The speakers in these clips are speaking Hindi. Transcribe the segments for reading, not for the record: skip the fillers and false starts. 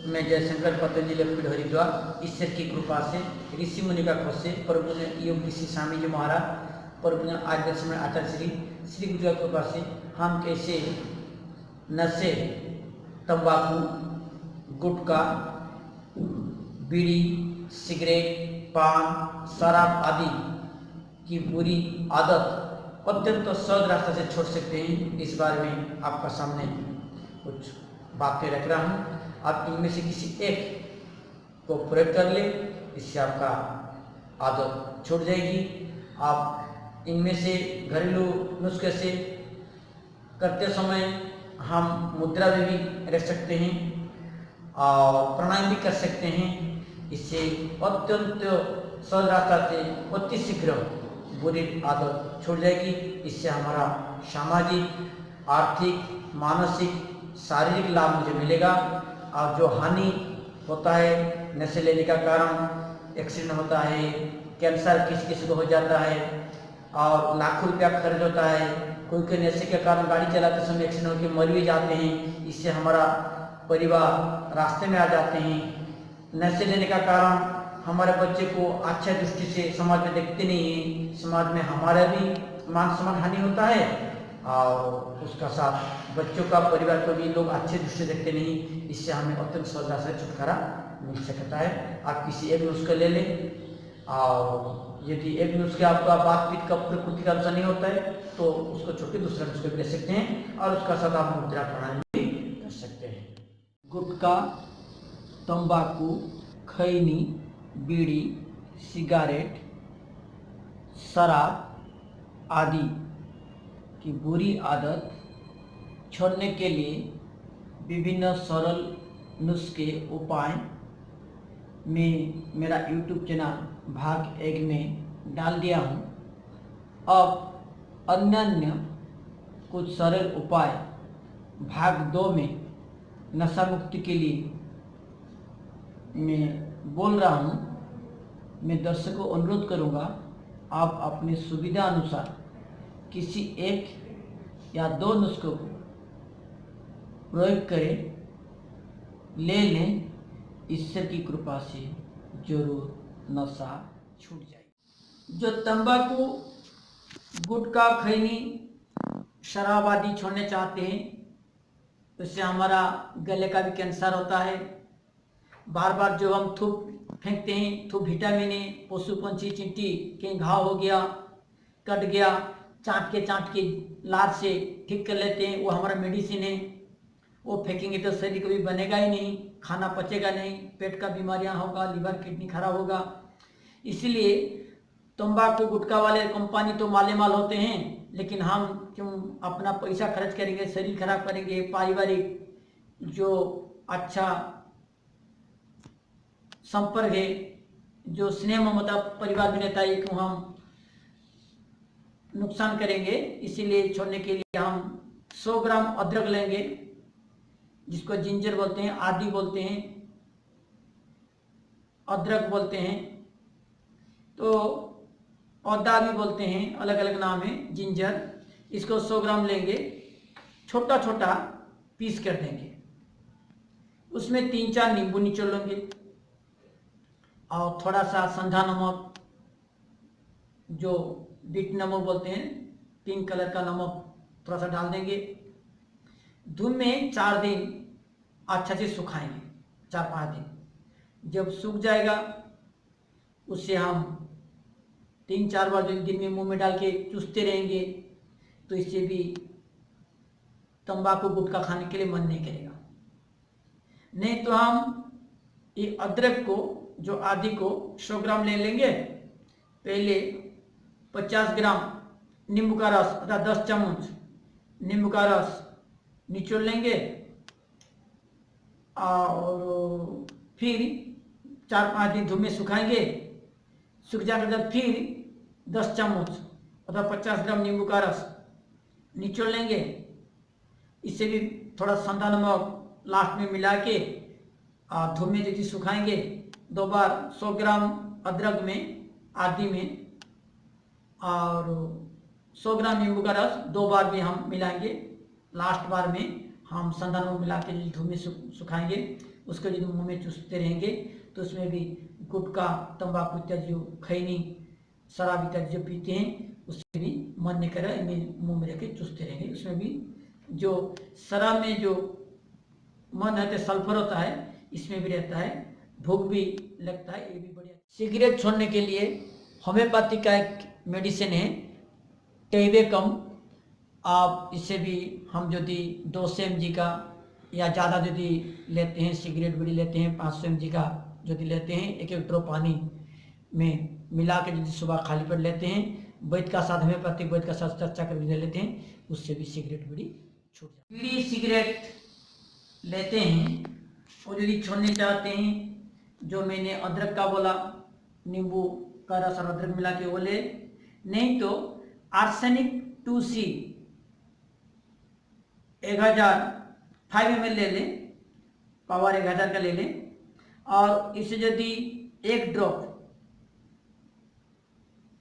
मैं जयशंकर पतंजलि फीड हरिद्वार ईश्वर की कृपा से ऋषि मुनि का खोज से प्रभु योग ऋषि स्वामी जी महाराज प्रभु आज समय आचार्य श्री गुरु की कृपा से हम कैसे नशे, तंबाकू, गुटखा, बीड़ी, सिगरेट, पान, शराब आदि की बुरी आदत अत्यंत सहज रास्ते से छोड़ सकते हैं, इस बारे में आपका सामने कुछ बातें रख रहा हूँ। आप इनमें से किसी एक को प्रयोग कर ले, इससे आपका आदत छूट जाएगी। आप इनमें से घरेलू नुस्खे से करते समय हम मुद्रा में भी रख सकते हैं और प्राणायाम भी कर सकते हैं। इससे अत्यंत सहज रास्ता से अति शीघ्र बुरी आदत छूट जाएगी। इससे हमारा सामाजिक, आर्थिक, मानसिक, शारीरिक लाभ मुझे मिलेगा। और जो हानि होता है नशे लेने का कारण, एक्सीडेंट होता है, कैंसर किसी किसी को हो जाता है और लाखों रुपया खर्च होता है। कोई नशे के कारण गाड़ी चलाते समय एक्सीडेंट होकर मर भी जाते हैं। इससे हमारा परिवार रास्ते में आ जाते हैं। नशे लेने का कारण हमारे बच्चे को अच्छे दृष्टि से समाज में देखते नहीं है, समाज में हमारा भी मान सम्मान हानि होता है और उसका साथ बच्चों का, परिवार को भी लोग अच्छे दृष्टि से देखते नहीं। इससे हमें अत्यंत सहजता से छुटकारा मिल सकता है। आप किसी एक नुस्खे ले लें और यदि एक नुस्खे आपका बातचीत का प्रकृति का अनुसार नहीं होता है तो उसको छोड़ के दूसरा नुस्खे भी ले सकते हैं और उसका साथ आप मुद्रा प्राणायाम भी कर सकते हैं। गुटखा, तंबाकू, खैनी, बीड़ी, सिगारेट, शराब आदि की बुरी आदत छोड़ने के लिए विभिन्न सरल नुस्खे उपाय में मेरा YouTube चैनल भाग 1 में डाल दिया हूँ। अब अन्य कुछ सरल उपाय भाग 2 में नशा मुक्ति के लिए मैं बोल रहा हूँ। मैं दर्शकों को अनुरोध करूँगा, आप अपनी सुविधा अनुसार किसी एक या 2 नुस्खों को प्रयोग करें, ले लें। ईश्वर की कृपा से जरूर नशा छूट जाएगी। जो तंबाकू, गुटखा, खैनी, शराब आदि छोड़ने चाहते हैं, उससे हमारा गले का भी कैंसर होता है। बार बार जो हम थूक फेंकते हैं, थूक विटामिन है, पशु पंछी चींटी कहीं घाव हो गया, कट गया, चाट के लार से ठीक कर लेते हैं, वो हमारा मेडिसिन है। वो फेंकेंगे तो शरीर कभी बनेगा ही नहीं, खाना पचेगा नहीं, पेट का बीमारियां होगा, लीवर किडनी खराब होगा। इसलिए तंबाकू गुटखा वाले कंपनी तो माले माल होते हैं, लेकिन हम क्यों अपना पैसा खर्च करेंगे, शरीर खराब करेंगे, पारिवारिक जो अच्छा संपर्क है, जो स्नेह ममता परिवार में रहता है, क्यों हम नुकसान करेंगे। इसीलिए छोड़ने के लिए हम 100 ग्राम अदरक लेंगे, जिसको जिंजर बोलते हैं, आदी बोलते हैं, अदरक बोलते हैं, तो औदा भी बोलते हैं, अलग अलग नाम है जिंजर। इसको 100 ग्राम लेंगे, छोटा छोटा पीस कर देंगे। उसमें 3-4 नींबू निचोड़ लेंगे और थोड़ा सा संधा नमक, जो बीट नमक बोलते हैं, पिंक कलर का नमक थोड़ा सा डाल देंगे। धूप में 4 दिन अच्छा से सुखाएंगे, 4-5 दिन। जब सूख जाएगा उससे हम 3-4 बार जो दिन में मुंह में डाल के चूसते रहेंगे, तो इससे भी तंबाकू गुटखा खाने के लिए मन नहीं करेगा। नहीं तो हम ये अदरक को, जो आदि को 100 ग्राम ले लेंगे। पहले 50 ग्राम नींबू का रस अर्थात 10 चम्मच नींबू का रस निचोड़ लेंगे और फिर 4-5 दिन धूप में सुखाएंगे। सूख जाने के बाद फिर 10 चम्मच अर्थात 50 ग्राम नींबू का रस निचोड़ लेंगे। इससे भी थोड़ा संधा नमक लास्ट में मिला के धूप में जैसे सुखाएंगे। 2 बार 100 ग्राम अदरक में, आदि में और 100 ग्राम नींबू का रस 2 बार भी हम मिलाएंगे। लास्ट बार में हम संधा नमक मिला के धूप में सुखाएंगे। उसको यदि मुंह में चूसते रहेंगे तो उसमें भी गुटखा, तंबाकू इत्यादि जो खैनी, शराब इत्यादि जो पीते हैं उससे भी मन नहीं करेगा, इन्हें मुंह में रख चूसते रहेंगे। उसमें भी जो शराब में जो मन रहता है सल्फर होता है, इसमें भी रहता है, भूख भी लगता है, ये भी बढ़िया। सिगरेट छोड़ने के लिए होम्योपैथी का एक मेडिसिन है टेबेकम। आप इससे भी हम यदि 200 mg का या ज़्यादा यदि लेते हैं, सिगरेट बीड़ी लेते हैं 500 mg का यदि लेते हैं, एक ड्रॉप पानी में मिला के यदि सुबह खाली पेट लेते हैं, वैद्य का साथ होम्योपैथिक वैद्य का साथ चर्चा करके लेते हैं, उससे भी सिगरेट बीड़ी छूट जाती है। बीड़ी सिगरेट लेते हैं और यदि छोड़ने चाहते हैं, जो मैंने अदरक का बोला, नींबू का रस और अदरक मिला के वो ले, नहीं तो आर्सेनिक 2C 1000 5 ml ले लें, पावर 1000 का ले लें, और इसे यदि 1 ड्रॉप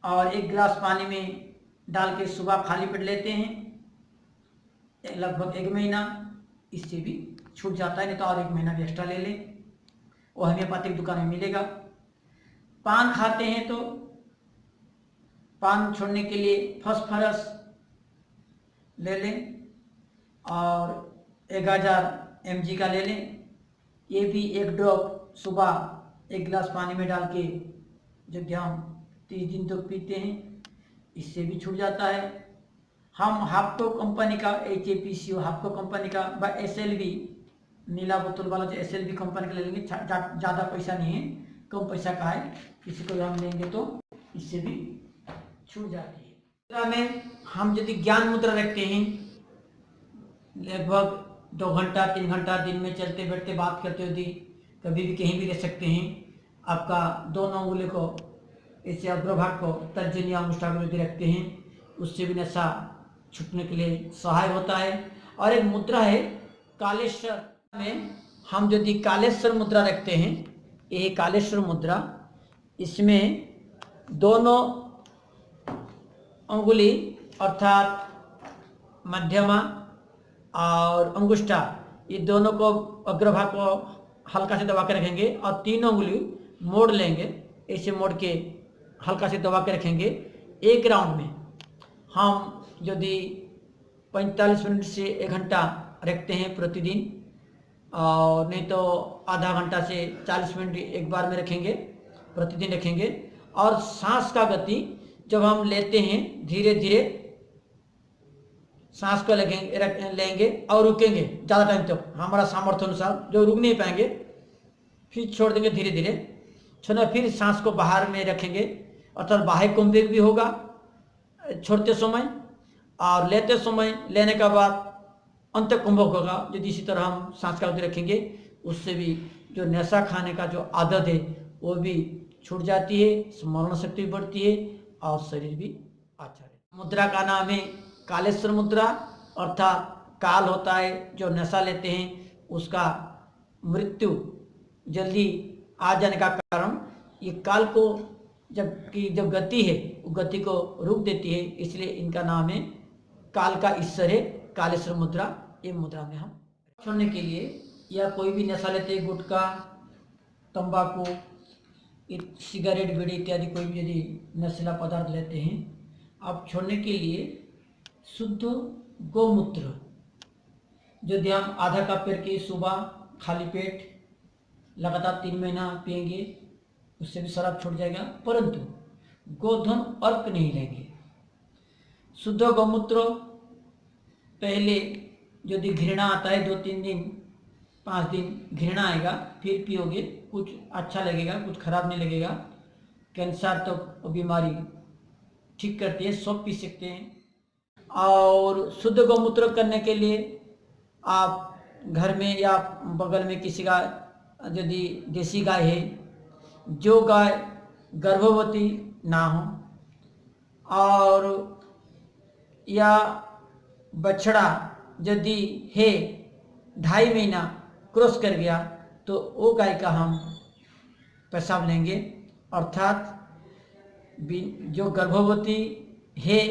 और 1 गिलास पानी में डाल के सुबह खाली पेट लेते हैं लगभग 1 महीना, इससे भी छूट जाता है। नहीं तो और 1 महीना भी एक्स्ट्रा ले लें, वो होम्योपैथिक दुकान में मिलेगा। पान खाते हैं तो पान छोड़ने के लिए फास्फोरस ले लें और 1000 mg का ले लें, ये भी 1 ड्रॉप सुबह 1 गिलास पानी में डाल के जो हम 30 दिन तक पीते हैं, इससे भी छूट जाता है। हम हाप्को कंपनी का HAPCO हाप्को कंपनी का व SLV नीला बोतल वाला जो SLV कंपनी का ले लेंगे, ज़्यादा पैसा नहीं है, कम पैसा का है, किसी को हम लेंगे तो इससे भी छूट जाती है। मुद्रा में हम यदि ज्ञान मुद्रा रखते हैं, लगभग 2 घंटा 3 घंटा दिन में चलते बैठते बात करते हुए कभी भी कहीं भी रह सकते हैं। आपका दोनों उंगली को ऐसे अग्रभाग को तर्जनी अंगुष्ठा को यदि रखते हैं, उससे भी नशा छूटने के लिए सहाय होता है। और एक मुद्रा है कालेश्वर में, हम यदि कालेश्वर मुद्रा रखते हैं, ये कालेश्वर मुद्रा, इसमें दोनों अंगुली अर्थात मध्यमा और अंगुष्ठा, ये दोनों को अग्रभाग को हल्का से दबा के रखेंगे और तीनों उंगली मोड़ लेंगे, ऐसे मोड़ के हल्का से दबा के रखेंगे। 1 राउंड में हम यदि 45 मिनट से 1 घंटा रखते हैं प्रतिदिन, और नहीं तो आधा घंटा से 40 मिनट एक बार में रखेंगे, प्रतिदिन रखेंगे। और सांस का गति जब हम लेते हैं, धीरे धीरे सांस को लेंगे और रुकेंगे ज़्यादा टाइम तक, हमारा सामर्थ्य अनुसार, जो रुक नहीं पाएंगे फिर छोड़ देंगे धीरे धीरे छोड़ना, फिर सांस को बाहर में रखेंगे, अर्थात बाह्य कुंभक भी होगा छोड़ते समय, और लेते समय लेने के बाद अंत कुंभक होगा। यदि इसी तरह हम सांस का गति रखेंगे, उससे भी जो नशा खाने का जो आदत है वो भी छूट जाती है, स्मरण शक्ति भी बढ़ती है और शरीर भी अच्छा है। मुद्रा का नाम है कालेश्वर मुद्रा, अर्थात काल होता है जो नशा लेते हैं उसका मृत्यु जल्दी आ जाने का कारण, ये काल को जब गति है वो गति को रोक देती है, इसलिए इनका नाम है काल का ईश्वर है कालेश्वर मुद्रा। ये मुद्रा में हम छोड़ने के लिए, या कोई भी नशा लेते हैं, गुटखा, तंबाकू, सिगरेट, बीड़ी इत्यादि कोई भी यदि नशीला पदार्थ लेते हैं, आप छोड़ने के लिए शुद्ध गौमूत्र यदि हम आधा कप करके सुबह खाली पेट लगातार 3 महीना पिएंगे, उससे भी शराब छूट जाएगा, परंतु गोधन अर्क नहीं लेंगे। शुद्ध गौमूत्र पहले यदि घृणा आता है 2-3 दिन 5 दिन घृणा आएगा, फिर पियोगे कुछ अच्छा लगेगा, कुछ खराब नहीं लगेगा। कैंसर तो बीमारी ठीक करती है, सब पी सकते हैं। और शुद्ध गौमूत्र करने के लिए आप घर में या बगल में किसी का यदि देसी गाय है, जो गाय गर्भवती ना हो और या बछड़ा यदि है 2.5 महीना क्रॉस कर गया, तो वो गाय का हम पेशाब लेंगे, अर्थात जो गर्भवती है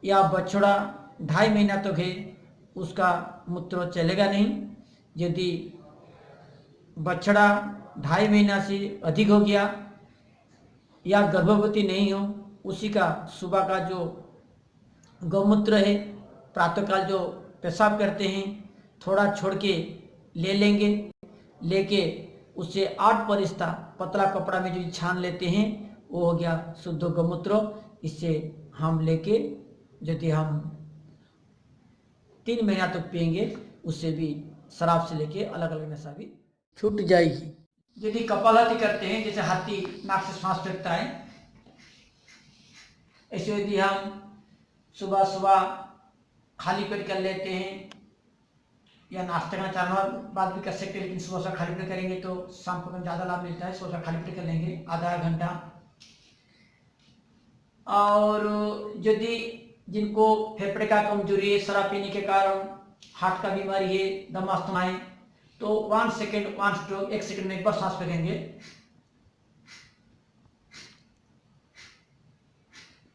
या बछड़ा 2.5 महीना तक है उसका मूत्र चलेगा नहीं। यदि बछड़ा 2.5 महीना से अधिक हो गया या गर्भवती नहीं हो, उसी का सुबह का जो गौमूत्र है, प्रातःकाल जो पेशाब करते हैं, थोड़ा छोड़ के ले लेंगे, लेके उससे 8 परिस्ता पतला कपड़ा में जो छान लेते हैं, वो हो गया शुद्ध गौमूत्र। इससे हम लेके यदि हम 3 महीना तक पिएंगे, उससे भी शराब से लेके अलग अलग नशा भी छूट जाएगी। यदि कपालभाति करते हैं, जैसे हाथी नाक से सांस फेंकता है, ऐसे यदि हम सुबह सुबह खाली पेट कर लेते हैं या नाश्ते का चाहना बाद भी कर सकते हैं, लेकिन सुबह सुबह खाली पेट करेंगे तो शाम को ज़्यादा लाभ मिलता है। सुबह खाली पेट कर लेंगे आधा घंटा। और यदि जिनको फेफड़े का कमजोरी है, शराब पीने के कारण हार्ट का बीमारी है, दमा अस्थमा है, तो 1 सेकेंड 1 स्ट्रोक 1 सेकेंड में एक बार सांस फेंकेंगे।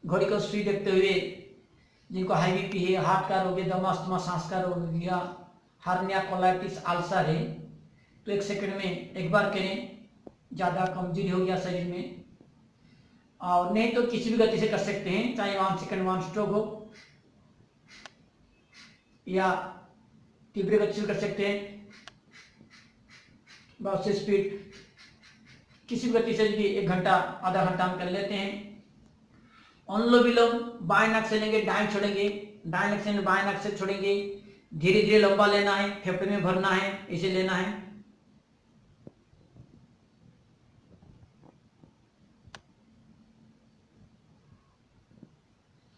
घड़ी को सुई देखते हुए जिनको हाई बीपी है, हार्ट का रोग है, दमा अस्थमा, सांस का रोग या हार्निया कोलाइटिस अल्सर है, तो 1 सेकेंड में एक बार करें। ज़्यादा कमजोरी हो गया शरीर में, और नहीं तो किसी भी गति से कर सकते हैं, चाहे 1 सेकेंड 1 स्ट्रोक हो या तीव्र गति से कर सकते हैं, बहुत से स्पीड, किसी भी गति से भी 1 घंटा आधा घंटा हम कर लेते हैं। अनुलोम विलोम बाएं नाक से लेंगे, दाएं छोड़ेंगे, दाएं नाक से बाएं नाक से छोड़ेंगे, धीरे धीरे लंबा लेना है, फेफड़े में भरना है, इसे लेना है।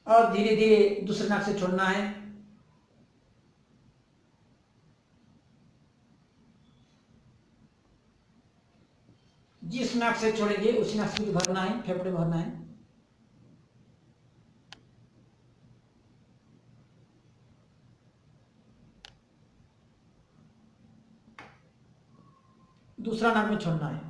और धीरे धीरे दूसरे नाक से छोड़ना है। जिस नाक से छोड़ेंगे उसी नाक से भरना है, फेफड़े में भरना है। दूसरा नाक में छोड़ना है।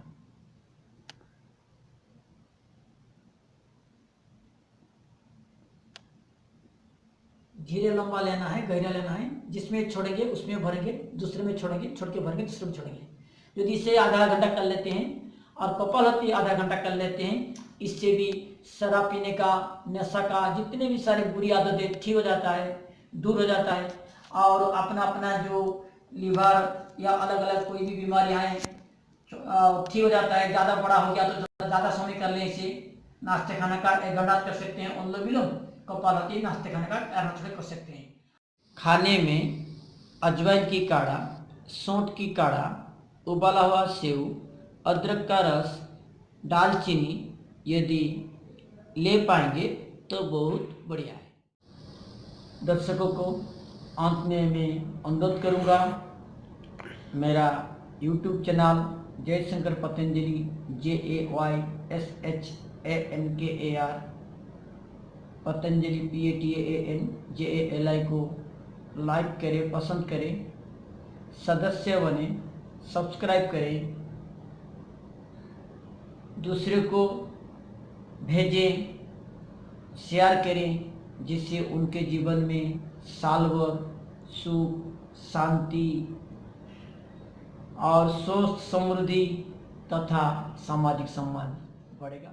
धीरे लंबा लेना है, गहरा लेना है। जिसमें छोड़ेंगे उसमें भरेंगे, दूसरे में छोड़ेंगे, छोड़ के भरेंगे, दूसरे में छोड़ेंगे। यदि इसे आधा घंटा कर लेते हैं और कपालभाति आधा घंटा कर लेते हैं, इससे भी शराब पीने का, नशा का, जितने भी सारे बुरी आदतें ठीक हो जाता है, दूर हो जाता है। और अपना अपना जो लीवर या अलग अलग कोई भी बीमारियाँ हैं ठीक हो जाता है। ज़्यादा बड़ा हो गया तो ज़्यादा समय कर लें। इसे नाश्ते खाने का 1 घंटा कर सकते हैं, अनुलोम विलोम, कपालभाति नाश्ते खाने का 1 घंटा कर सकते हैं। खाने में अजवाइन की काढ़ा, सौंठ की काढ़ा, उबाला हुआ सेव, अदरक का रस, दालचीनी यदि ले पाएंगे तो बहुत बढ़िया है। दर्शकों को अंत में मैं अनुरोध करूंगा, मेरा YouTube channel Jaishankar Patanjali JAYSHANKAR Patanjali PATANJALI को लाइक करें, पसंद करें, सदस्य बने, सब्सक्राइब करें, दूसरे को भेजें, शेयर करें, जिससे उनके जीवन में साल भर सुख, शांति और स्वस्थ, समृद्धि तथा सामाजिक सम्मान बढ़ेगा।